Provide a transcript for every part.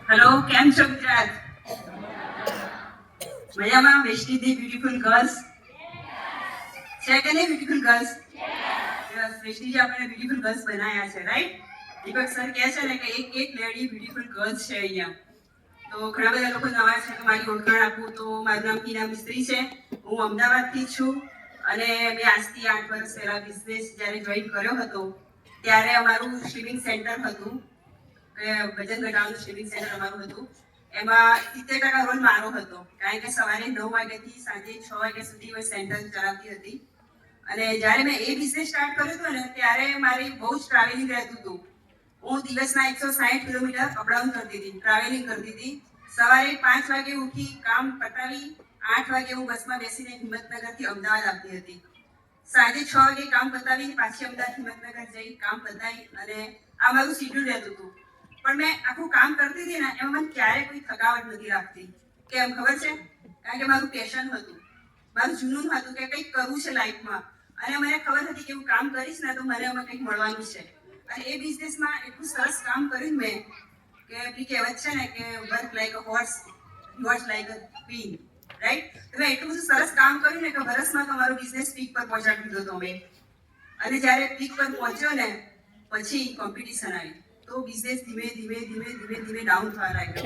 Hello, કેમ છો ગુજરાત? મજામાં? વેસ્ટીજની બ્યુટીફુલ ગર્લ્સ છે કે નહીં? બ્યુટીફુલ ગર્લ્સ, યસ, વેસ્ટીજે આપણને બ્યુટીફુલ ગર્લ્સ બનાવ્યા છે, રાઈટ? દીપક સર કહે છે ને કે એક લેડી બ્યુટીફુલ ગર્લ્સ છે અહીંયા. તો ઘણા બધા લોકો નવા છે, તો મારી ઓળખાણ આપું તો મારું નામ હિના મિસ્ત્રી છે. હું અમદાવાદથી છું અને મેં આજથી 8 વર્ષ પહેલા બિઝનેસ જ્યારે જોઈન કર્યો હતો ત્યારે અમારું સ્વિમિંગ સેન્ટર હતું, વજન ઘટાડવાનું સ્વિમિંગ સેન્ટર અમારું હતું. એમાં 70% રોલ મારો હતો, કારણ કે સવારે 9 વાગ્યાથી સાંજે 6 વાગ્યા સુધી હું સેન્ટર ચલાવતી હતી. અને જ્યારે મેં એ બિઝનેસ સ્ટાર્ટ કર્યો હતો ને ત્યારે મારી બહુ જ ટ્રાવેલિંગ રહેતું હતું. હું દિવસના 160 કિલોમીટર અપડાઉન કરતી હતી, ટ્રાવેલિંગ કરતી હતી. સવારે 5 વાગે ઉઠી કામ પતાવી 8 વાગે હું બસમાં બેસીને હિંમતનગરથી અમદાવાદ આવતી હતી. સાંજે 6 વાગે કામ પતાવી પાછી અમદાવાદ હિંમતનગર જઈ કામ પતાવી, અને આ મારું શેડ્યુલ રહેતું હતું. પણ મેં આખું કામ કરતી હતી ને એમાં મને ક્યારે કોઈ થકાવટ નથી લાગતી. કેમ ખબર છે? કારણ કે મારું પેશન હતું, મારું જૂનું હતું કે કંઈક કરવું છે લાઈફમાં, અને મને ખબર હતી કે હું કામ કરીશ ને તો મને એમાં કંઈક મળવાનું છે. અને એ બિઝનેસમાં એટલું સરસ કામ કર્યું મેં કે પેલી કહેવત છે ને કે વર્ક લાઈક અ હોર્સ, વોચ લાઈક અ ક્વીન, રાઈટ? તો મેં એટલું બધું સરસ કામ કર્યું ને કે વર્ષમાં તમારો બિઝનેસ પીક પર પહોંચાડી દીધો તો મેં. અને જ્યારે પીક પર પહોંચ્યો ને પછી કોમ્પિટિશન આવી તો બિઝનેસ ધીમે ડાઉન થવા લાગ્યો.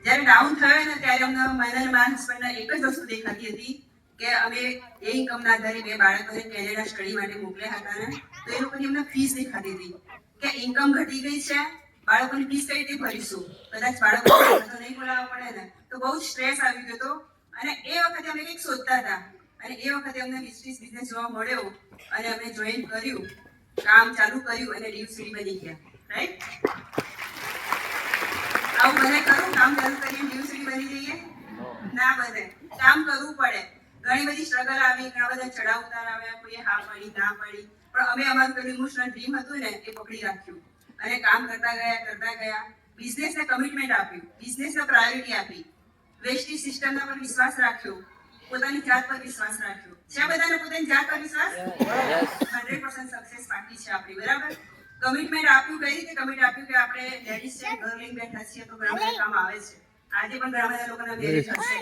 જ્યારે ડાઉન થયો ને ત્યારે અમને મને મારા હસબન્ડને એક જ વસ્તુ દેખાતી હતી કે અમે એ ઇન્કમના આધારે 2 બાળકોને કેનેડા સ્ટડી માટે મોકલ્યા હતા ને, તો એ લોકોની અમને ફીસ દેખાતી હતી કે ઇન્કમ ઘટી ગઈ છે, બાળકોની ફીસ કઈ રીતે ભરીશું, કદાચ બાળકો તો નહીં બોલાવવા પડે ને, તો બહુ સ્ટ્રેસ આવી ગયો હતો. અને એ વખતે અમે કંઈક શોધતા હતા અને એ વખતે અમને બિઝનેસ જોવા મળ્યો અને અમે જોઈન કર્યું, કામ ચાલુ કર્યું અને ડીયુસીડી બની ગયા, રાઈટ? આવું બને ખરું? કામ ચાલુ કરીને ડીયુસીડી બની જઈએ? ના બને, કામ કરવું પડે. ઘણી બધી સ્ટ્રગલ આવી, ઘણા બધા ચડાવ ઉતાર આવ્યા, કોઈએ હા પડી ના પડી, પણ અમે અમારું પેલું ઇમોશનલ ડ્રીમ હતું ને એ પકડી રાખ્યું અને કામ કરતા ગયા. બિઝનેસને કમિટમેન્ટ આપ્યું, બિઝનેસને પ્રાયોરિટી આપી, વેસ્ટીજ સિસ્ટમના પર વિશ્વાસ રાખ્યો, પોતાની જાત પર વિશ્વાસ રાખ્યો. છે બધાને પોતાની જાત પર વિશ્વાસ? 100% સક્સેસ બાકી છે આપણી, બરાબર? કમિટમેન્ટ આપ્યું. કઈ રીતે કમિટ આપ્યું કે આપણે લેડીઝ છે, ઘર લઈને બેઠા છીએ તો ઘણા બધા કામ આવે છે. આજે પણ ઘણા બધા લોકોના મેરેજ હશે.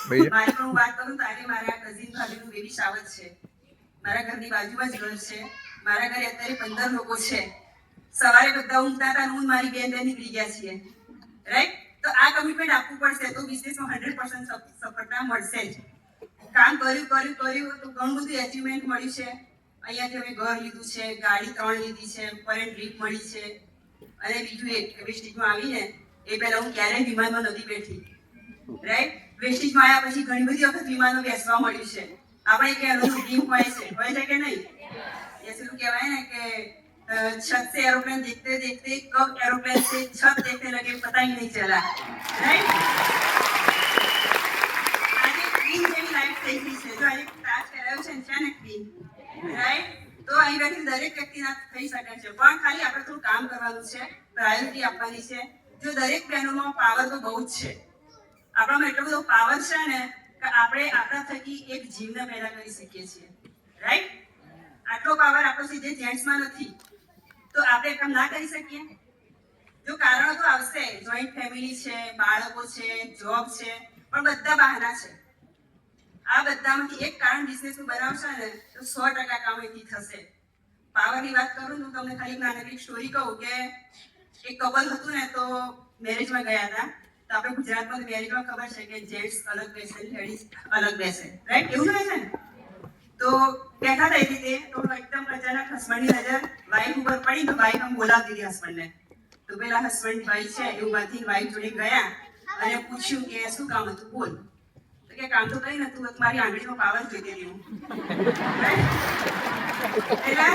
મારી પણ વાત કરું તો આજે મારા કઝિન ભાભીનું બેબી શાવર છે, મારા ઘરની બાજુમાં જ ઘર છે. મારા ઘરે અત્યારે 15 લોકો છે. સવારે બધા ઊંઘતા હતા, હું મારી બેન નીકળી ગયા છીએ, રાઈટ? તો આ કમિટમેન્ટ આપવું પડશે તો બિઝનેસમાં 100% સફળતા મળશે જ. કામ કર્યું તો ઘણું બધું એચિવમેન્ટ મળ્યું છે. અહીંયાથી અમે ઘર લીધું છે, ગાડી 3 લીધી છે, ફોરેન ટ્રીપ મળી છે. અને બીજું એક વેસ્ટીજમાં આવીને એ પહેલા હું ક્યારેય વિમાનમાં નથી બેઠી, રાઈટ? વેસ્ટીજમાં આવ્યા પછી ઘણી બધી વખત વિમાનમાં બેસવા મળ્યું છે. આપણે એક એનું ડ્રીમ હોય છે કે નહીં? એવું કહેવાય ને કે छत से एरोप्लेन देखते देखते कब एरोप्लेन से छत देखने लगे पता ही नहीं चला, राइट? આજે ક્વીન જેવી લાઈફ થઈ ગઈ છે. જો આજે તાજ કરાયો છે ને ક્વીન, રાઈટ? તો અહીં બેઠી દરેક વ્યક્તિના થઈ શકે છે, પણ ખાલી આપણે થોડું કામ કરવાનું છે, પ્રાયોરિટી આપવાની છે. જો દરેક બહેનોમાં પાવર તો બહુ જ છે, આપણામાં એટલો બધો પાવર છે ને કે આપણે આપણા થકી એક જીવને પેદા કરી શકીએ છીએ, રાઈટ? આટલો પાવર આપણો સીધે જેન્ટ્સમાં નથી, તો આપણે કામ ના કરી શકીએ? જો કારણો તો આવશે, જોઈન્ટ ફેમિલી છે, બાળકો છે, જોબ છે, પણ બધા બહાના છે. આ બધામાંથી એક કારણ બિઝનેસનું બનાવશે ને તો 100% કામ એથી થશે. પાવરની વાત કરું તો તમને ખાલી નાનકડી સ્ટોરી કહું કે એક કપલ હતું ને તો મેરેજમાં ગયા હતા. તો આપણે ગુજરાતમાં મેરેજમાં ખબર છે કે જેન્ટ્સ અલગ બેસે, લેડીઝ અલગ બેસે, રાઈટ? એવું જ હોય છે ને? તો બેઠા હતા એ રીતે, તો એકદમ અચાનક હસબન્ડની નજર વાઈફ ઉપર પડી તો વાઈફ આમ બોલાવતી હતી હસબન્ડને. તો પેલા હસબન્ડ ભાઈ છે એ ઉભાથી વાઈફ જોડે ગયા અને પૂછ્યું કે શું કામ હતું, બોલ. તો કે કામ તો કઈ નતું, મારી આંગળીનો પાવર જોઈતી હતી હું. એટલે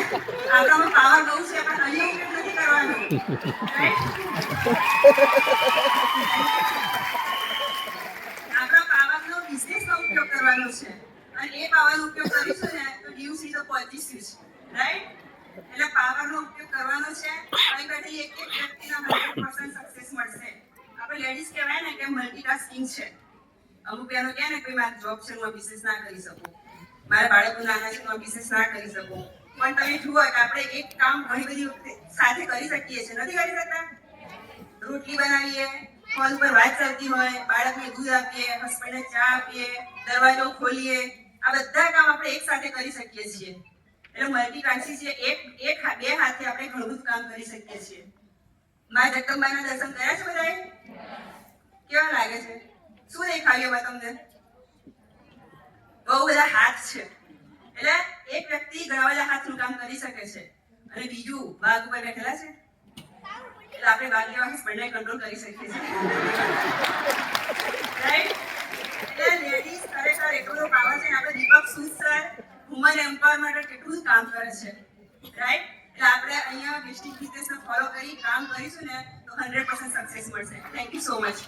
આપણામાં પાવર બહુ છે પણ અહીંયા ઉપયોગ નથી કરવાનો, આપણા પાવરનો બિઝનેસમાં ઉપયોગ કરવાનો છે. અને એ પાવરનો ઉપયોગ કરીશું ને તો ડીયુસી તો પહોંચીશું જ, રાઈટ? એટલે પાવરનો ઉપયોગ કરવાનો છે. અહીં બેઠી એક વ્યક્તિના 100% સક્સેસ મળશે. આપણે લેડીઝ કહેવાય ને કે મલ્ટીટાસ્કિંગ છે. અમુક બહેનો કહે ને કે મારે જોબ છે, હું બિઝનેસ ના કરી શકું, મારા બાળકો નાના છે, હું બિઝનેસ ના કરી શકું. પણ તમે જુઓ કે આપણે એક કામ ઘણી બધી વખતે સાથે કરી શકીએ છીએ, નથી કરી શકતા? રોટલી બનાવીએ, ફોન પર વાત ચાલતી હોય, બાળકને દૂધ આપીએ, હસબન્ડને ચા આપીએ, દરવાજો ખોલીએ, આ બધા કામ આપણે એક સાથે કરી શકીએ છીએ. એટલે મલ્ટીટાસ્કિંગ છે, બે હાથે આપણે ઘણું બધું કામ કરી શકીએ છીએ. મા જગદંબાના દર્શન કર્યા છે બધાએ? કેવા લાગે છે? શું દેખાયું એમાં તમને? બહુ બધા હાથ છે. એટલે એક વ્યક્તિ ઘણા બધા હાથનું કામ કરી શકે છે. અને બીજું બાગ ઉપર બેઠેલા છે, એટલે આપણે બાગ જેવા હસબન્ડને કંટ્રોલ કરી શકીએ છીએ. રાઈટ? એટલે લેડીઝ ખરેખર એટલો બધો પાવર છે ને. આપણે દીપક સૂદ સર વુમન એમ્પાવરમેન્ટ માટે કેટલું કામ કરે છે. રાઈટ? એટલે આપણે અહીંયા વેસ્ટિંગ બિઝનેસને ફોલો કરી કામ કરીશું ને તો 100% સક્સેસ મળશે. Thank you so much.